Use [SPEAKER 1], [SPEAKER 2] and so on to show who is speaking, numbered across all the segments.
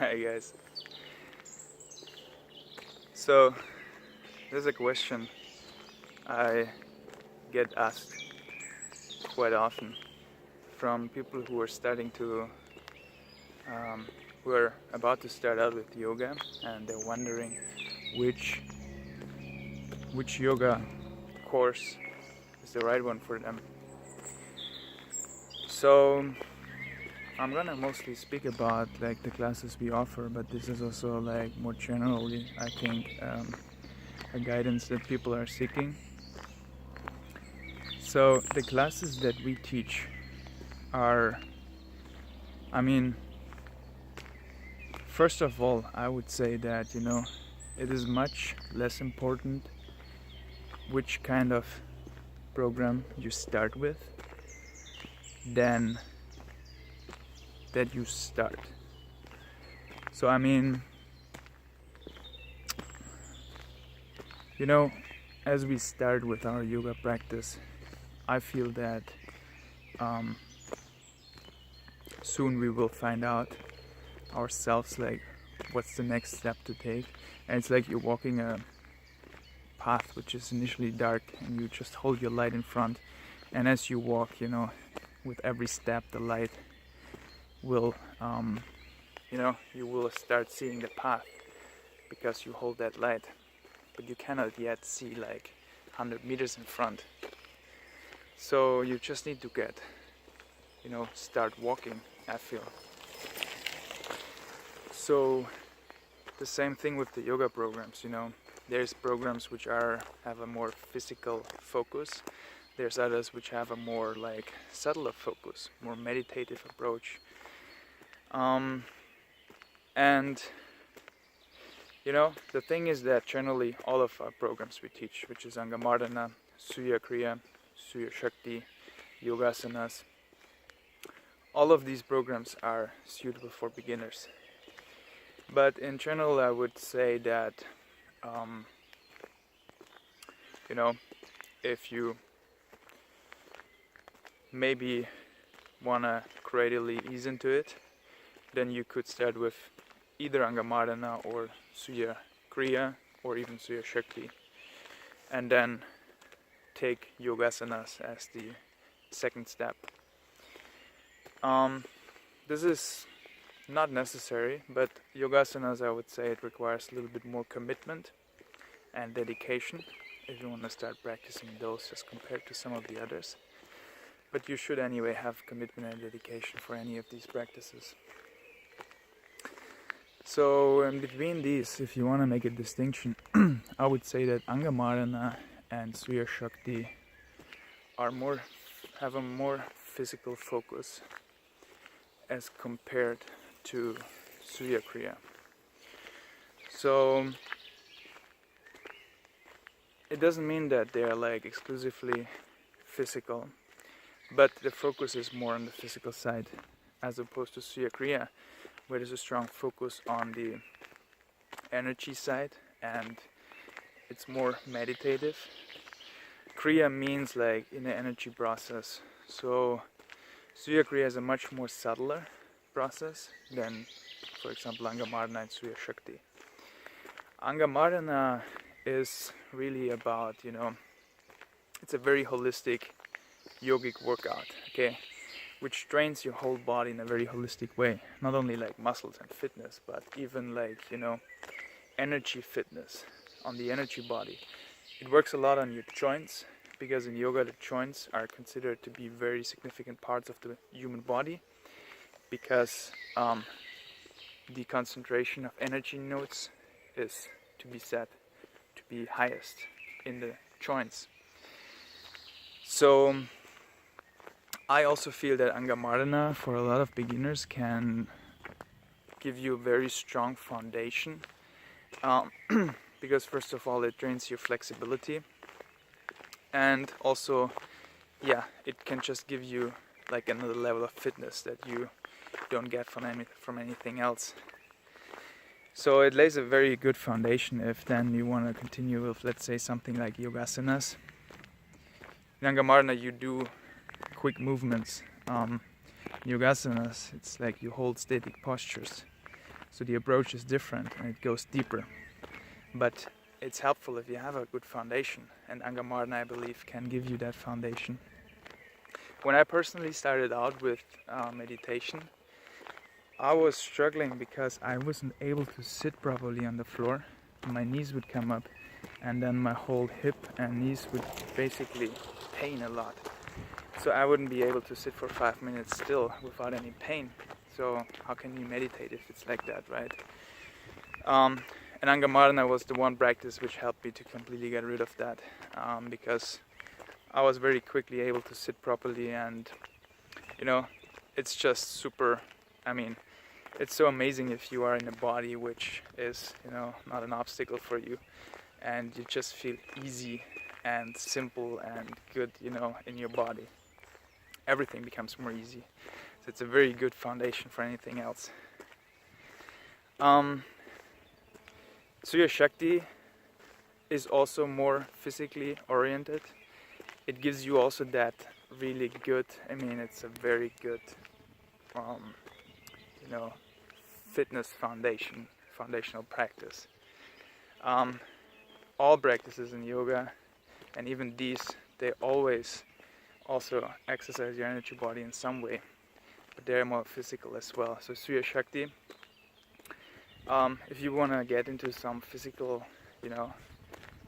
[SPEAKER 1] Hi guys. So there's a question I get asked quite often from people who are um, who are about to start out with yoga, and they're wondering which yoga course is the right one for them. So I'm gonna mostly speak about like the classes we offer, but this is also like more generally, I think, a guidance that people are seeking. So the classes that we teach are, I mean, first of all, I would say that, it is much less important which kind of program you start with than that you start. So, I mean, as we start with our yoga practice, I feel that soon we will find out ourselves like what's the next step to take. And it's like you're walking a path which is initially dark, and you just hold your light in front, and as you walk, with every step the light will you will start seeing the path because you hold that light, but you cannot yet see like 100 meters in front. So you just need to start walking, I feel. So the same thing with the yoga programs. There's programs which have a more physical focus. There's others which have a more like subtler focus, more meditative approach. And the thing is that generally all of our programs we teach, which is Angamardana, Surya Kriya, Surya Shakti, Yogasanas, all of these programs are suitable for beginners. But in general, I would say that, if you maybe want to gradually ease into it, then you could start with either Angamardana or Surya Kriya or even Surya Shakti, and then take Yogasanas as the second step. This is not necessary, but Yogasanas, I would say it requires a little bit more commitment and dedication if you want to start practicing those as compared to some of the others. But you should anyway have commitment and dedication for any of these practices. So in between these, if you want to make a distinction, I would say that Angamardana and Surya Shakti have a more physical focus as compared to Surya Kriya. So it doesn't mean that they are like exclusively physical, but the focus is more on the physical side as opposed to Surya Kriya, where there's a strong focus on the energy side and it's more meditative. Kriya means like in the energy process. So Surya Kriya is a much more subtler process than, for example, Angamardana and Surya Shakti. Angamardana is really about, it's a very holistic yogic workout, okay, which trains your whole body in a very holistic way. Not only like muscles and fitness, but even like, energy fitness on the energy body. It works a lot on your joints, because in yoga the joints are considered to be very significant parts of the human body, because the concentration of energy nodes is to be highest in the joints. So I also feel that Angamardana for a lot of beginners can give you a very strong foundation, because first of all it trains your flexibility, and also it can just give you like another level of fitness that you don't get from anything else. So it lays a very good foundation if then you want to continue with, let's say, something like Yogasanas. In Angamardana you do quick movements. Yogasanas, it's like you hold static postures. So the approach is different and it goes deeper. But it's helpful if you have a good foundation, and Angamarna, I believe, can give you that foundation. When I personally started out with meditation, I was struggling because I wasn't able to sit properly on the floor. My knees would come up, and then my whole hip and knees would basically pain a lot. So I wouldn't be able to sit for 5 minutes still without any pain. So how can you meditate if it's like that, right? And Angamarna was the one practice which helped me to completely get rid of that, because I was very quickly able to sit properly, and it's just super, it's so amazing if you are in a body which is not an obstacle for you, and you just feel easy and simple and good in your body. Everything becomes more easy. So it's a very good foundation for anything else. Surya Shakti is also more physically oriented. It gives you also that really good, it's a very good fitness foundational practice. All practices in yoga, and even these, they always also exercise your energy body in some way, but they're more physical as well. So Surya Shakti, if you want to get into some physical,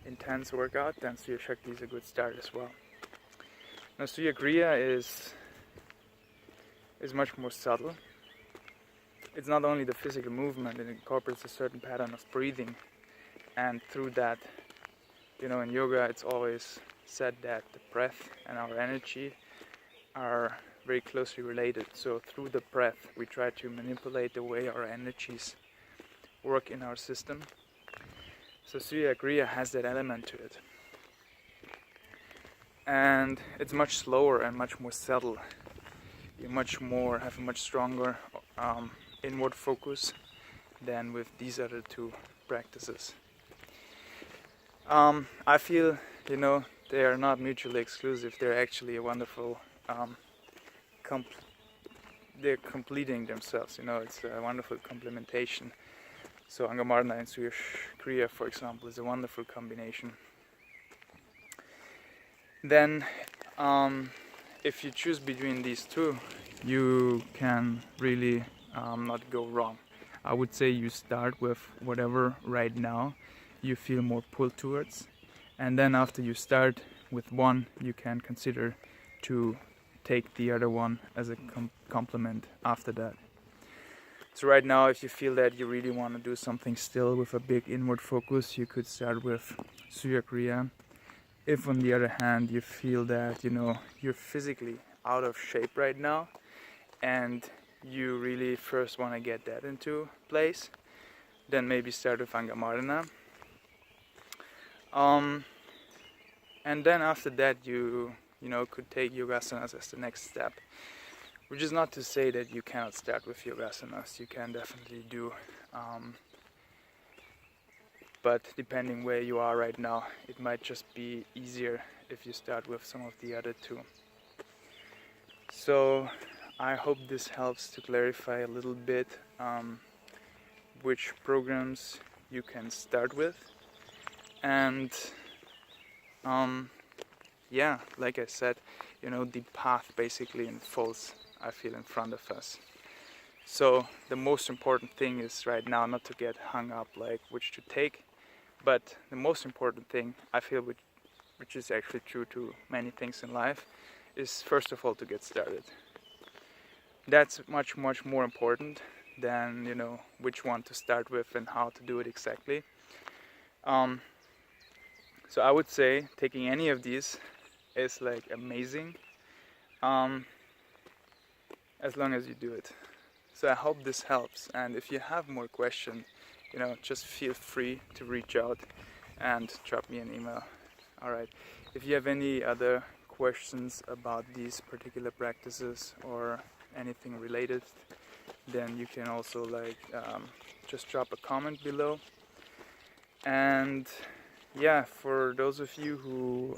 [SPEAKER 1] intense workout, then Surya Shakti is a good start as well. Now Surya Kriya is much more subtle. It's not only the physical movement, it incorporates a certain pattern of breathing, and through that, in yoga it's always said that the breath and our energy are very closely related. So through the breath we try to manipulate the way our energies work in our system. So Surya Kriya has that element to it, and it's much slower and much more subtle. You have a much stronger inward focus than with these other two practices. I feel they are not mutually exclusive. They're actually a wonderful they're completing themselves. It's a wonderful complementation. So Angamarna and Surya Kriya, for example, is a wonderful combination. Then if you choose between these two, you can really not go wrong. I would say you start with whatever right now you feel more pulled towards, and then after you start with one, you can consider to take the other one as a complement after that. So right now, if you feel that you really want to do something still with a big inward focus, you could start with Surya Kriya. If on the other hand you feel that you're physically out of shape right now, and you really first want to get that into place, then maybe start with Angamarna. And then after that you could take Yogasanas as the next step, which is not to say that you cannot start with Yogasanas. You can definitely do, but depending where you are right now, it might just be easier if you start with some of the other two. So I hope this helps to clarify a little bit which programs you can start with. And like I said, the path basically unfolds, I feel, in front of us. So the most important thing is right now not to get hung up like which to take, but the most important thing, I feel, which is actually true to many things in life, is first of all to get started. That's much more important than which one to start with and how to do it exactly. So I would say taking any of these is like amazing, as long as you do it. So I hope this helps, and if you have more questions, just feel free to reach out and drop me an email. Alright, if you have any other questions about these particular practices or anything related, then you can also just drop a comment below. And yeah, for those of you who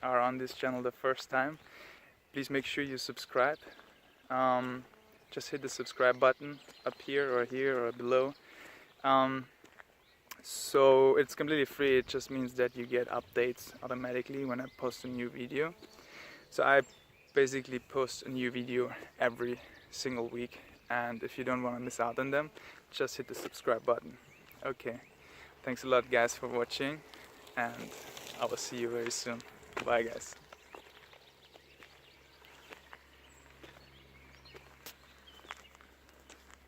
[SPEAKER 1] are on this channel the first time, please make sure you subscribe. just hit the subscribe button up here or below. So it's completely free. It just means that you get updates automatically when I post a new video. So I basically post a new video every single week, and if you don't want to miss out on them, just hit the subscribe button. Okay, thanks a lot guys for watching, and I will see you very soon. Bye guys.